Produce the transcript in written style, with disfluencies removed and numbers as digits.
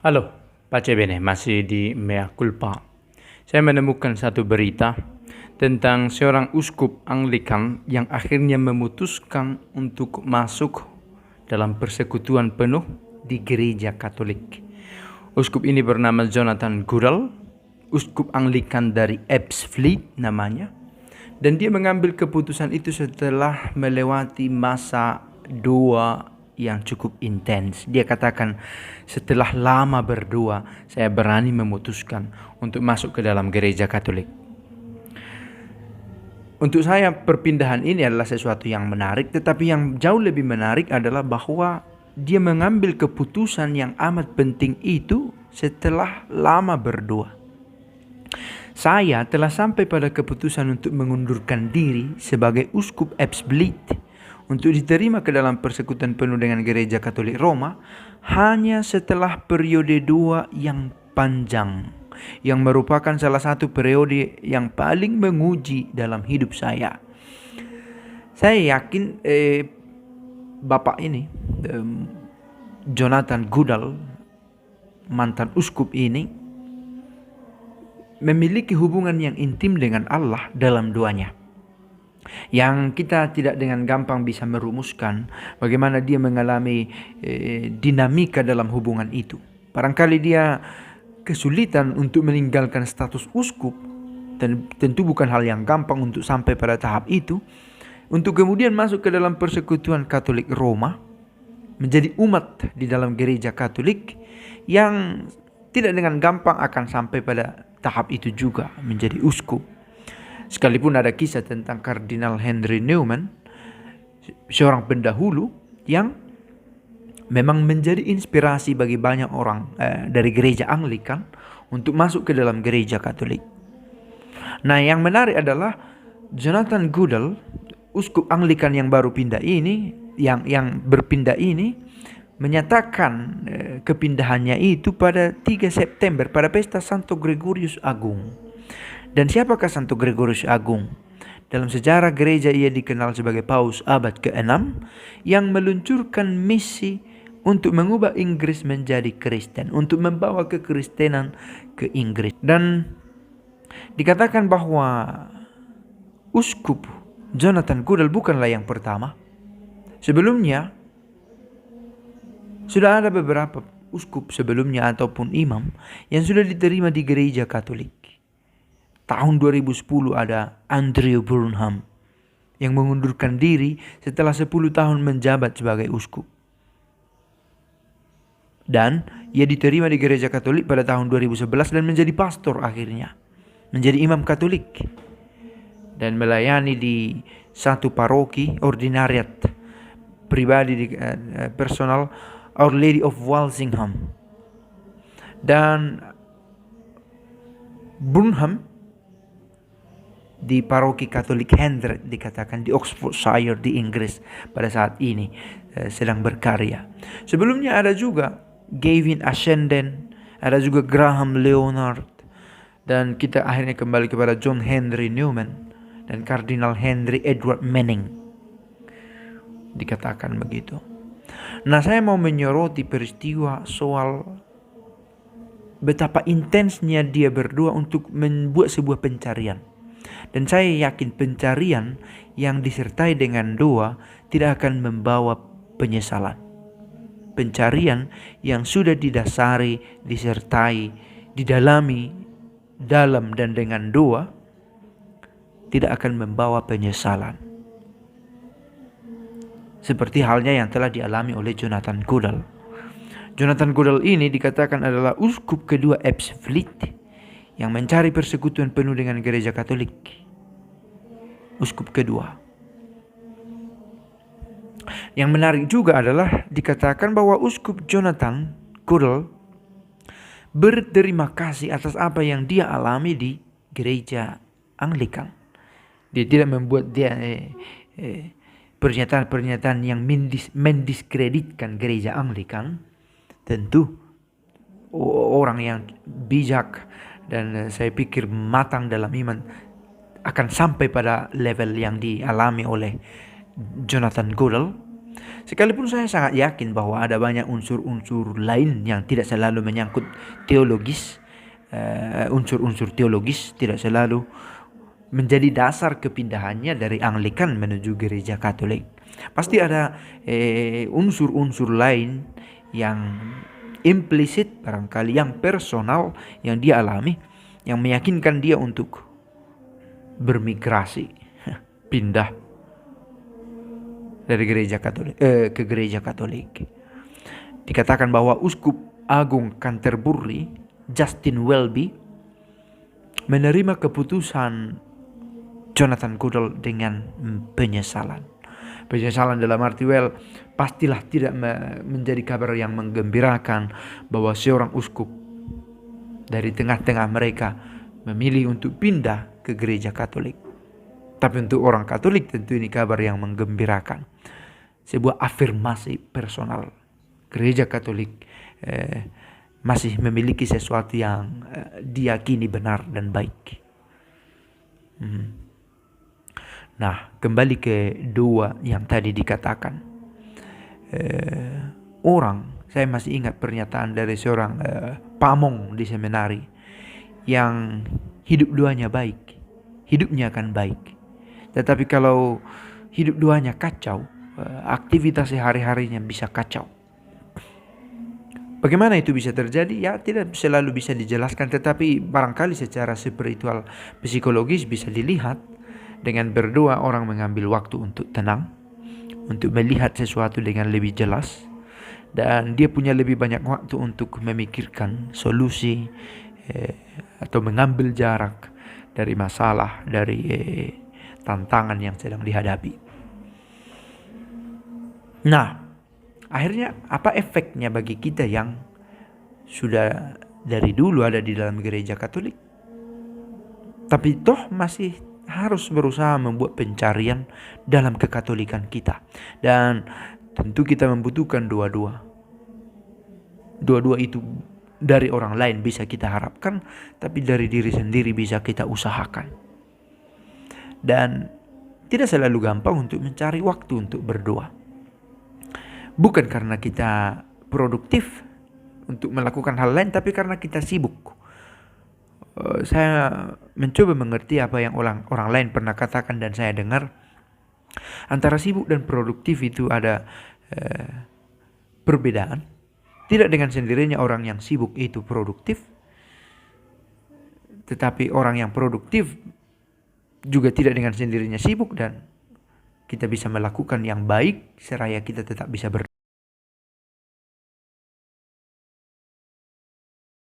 Halo, Pace Bene, masih di Mea Culpa. Saya menemukan satu berita tentang seorang uskup Anglikan yang akhirnya memutuskan untuk masuk dalam persekutuan penuh di gereja Katolik. Uskup ini bernama Jonathan Goodall, uskup Anglikan dari Ebbsfleet namanya. Dan dia mengambil keputusan itu setelah melewati masa doa yang cukup intens. Dia katakan, setelah lama berdoa, saya berani memutuskan untuk masuk ke dalam gereja Katolik. Untuk saya perpindahan ini adalah sesuatu yang menarik, tetapi yang jauh lebih menarik adalah bahwa dia mengambil keputusan yang amat penting itu setelah lama berdoa. Saya telah sampai pada keputusan untuk mengundurkan diri sebagai uskup Ebbsfleet untuk diterima ke dalam persekutuan penuh dengan gereja Katolik Roma hanya setelah periode doa yang panjang, yang merupakan salah satu periode yang paling menguji dalam hidup saya. Saya yakin bapak ini, Jonathan Goodall, mantan uskup ini, memiliki hubungan yang intim dengan Allah dalam doanya, yang kita tidak dengan gampang bisa merumuskan bagaimana dia mengalami dinamika dalam hubungan itu. Barangkali dia kesulitan untuk meninggalkan status uskup, dan tentu bukan hal yang gampang untuk sampai pada tahap itu, untuk kemudian masuk ke dalam persekutuan Katolik Roma, menjadi umat di dalam gereja Katolik yang tidak dengan gampang akan sampai pada tahap itu juga menjadi uskup. Sekalipun ada kisah tentang Kardinal Henry Newman, seorang pendahulu yang memang menjadi inspirasi bagi banyak orang dari gereja Anglikan untuk masuk ke dalam gereja Katolik. Nah, yang menarik adalah Jonathan Goodall, uskup Anglikan yang baru pindah ini, yang berpindah ini, menyatakan kepindahannya itu pada 3 September pada pesta Santo Gregorius Agung. Dan siapakah Santo Gregorius Agung? Dalam sejarah gereja ia dikenal sebagai Paus abad ke-6 yang meluncurkan misi untuk mengubah Inggris menjadi Kristen, untuk membawa kekristenan ke Inggris. Dan dikatakan bahwa uskup Jonathan Goodall bukanlah yang pertama. Sebelumnya sudah ada beberapa uskup sebelumnya ataupun imam yang sudah diterima di gereja Katolik. Tahun 2010 ada Andrew Burnham yang mengundurkan diri setelah 10 tahun menjabat sebagai uskup. Dan ia diterima di gereja Katolik pada tahun 2011 dan menjadi pastor akhirnya. Menjadi imam Katolik. Dan melayani di satu paroki ordinariat pribadi personal Our Lady of Walsingham. Dan Burnham di paroki Katolik Hendred dikatakan di Oxfordshire di Inggris pada saat ini sedang berkarya. Sebelumnya ada juga Gavin Ashenden, ada juga Graham Leonard, dan kita akhirnya kembali kepada John Henry Newman dan Kardinal Henry Edward Manning. Dikatakan begitu. Nah, saya mau menyoroti peristiwa soal betapa intensnya dia berdoa untuk membuat sebuah pencarian. Dan saya yakin pencarian yang disertai dengan doa tidak akan membawa penyesalan. Pencarian yang sudah didasari, disertai, didalami dalam dan dengan doa tidak akan membawa penyesalan. Seperti halnya yang telah dialami oleh Jonathan Goodall. Jonathan Goodall ini dikatakan adalah uskup kedua Ebbsfleet yang mencari persekutuan penuh dengan gereja Katolik. Uskup kedua. Yang menarik juga adalah dikatakan bahwa uskup Jonathan Goodall berterima kasih atas apa yang dia alami di gereja Anglikan. Dia tidak membuat pernyataan-pernyataan yang mendiskreditkan gereja Anglikan. Tentu orang yang bijak dan saya pikir matang dalam iman akan sampai pada level yang dialami oleh Jonathan Goodall. Sekalipun saya sangat yakin bahwa ada banyak unsur-unsur lain yang tidak selalu menyangkut teologis, unsur-unsur teologis tidak selalu menjadi dasar kepindahannya dari Anglikan menuju gereja Katolik. Pasti ada unsur-unsur lain yang implisit, barangkali yang personal, yang dia alami, yang meyakinkan dia untuk bermigrasi, pindah dari gereja Katolik ke gereja Katolik. Dikatakan bahwa Uskup Agung Canterbury, Justin Welby, menerima keputusan Jonathan Goodall dengan penyesalan. Penyesalan dalam arti pastilah tidak menjadi kabar yang menggembirakan bahwa seorang uskup dari tengah-tengah mereka memilih untuk pindah ke gereja Katolik. Tapi untuk orang Katolik tentu ini kabar yang menggembirakan. Sebuah afirmasi personal. Gereja Katolik masih memiliki sesuatu yang diyakini benar dan baik. Nah, kembali ke dua yang tadi dikatakan. Saya masih ingat pernyataan dari seorang pamong di seminari yang hidup duanya baik, hidupnya akan baik. Tetapi kalau hidup duanya kacau, aktivitas sehari-harinya bisa kacau. Bagaimana itu bisa terjadi? Ya, tidak selalu bisa dijelaskan, tetapi barangkali secara spiritual, psikologis bisa dilihat. Dengan berdoa orang mengambil waktu untuk tenang, untuk melihat sesuatu dengan lebih jelas, dan dia punya lebih banyak waktu untuk memikirkan solusi atau mengambil jarak dari masalah, dari tantangan yang sedang dihadapi. Nah, akhirnya apa efeknya bagi kita yang sudah dari dulu ada di dalam gereja Katolik, tapi toh masih harus berusaha membuat pencarian dalam kekatolikan kita. Dan tentu kita membutuhkan dua-dua. Dua-dua itu dari orang lain bisa kita harapkan, tapi dari diri sendiri bisa kita usahakan. Dan tidak selalu gampang untuk mencari waktu untuk berdoa. Bukan karena kita produktif untuk melakukan hal lain, tapi karena kita sibuk. Saya mencoba mengerti apa yang orang lain pernah katakan dan saya dengar. Antara sibuk dan produktif itu ada perbedaan. Tidak dengan sendirinya orang yang sibuk itu produktif, tetapi orang yang produktif juga tidak dengan sendirinya sibuk, dan kita bisa melakukan yang baik seraya kita tetap bisa berdoa.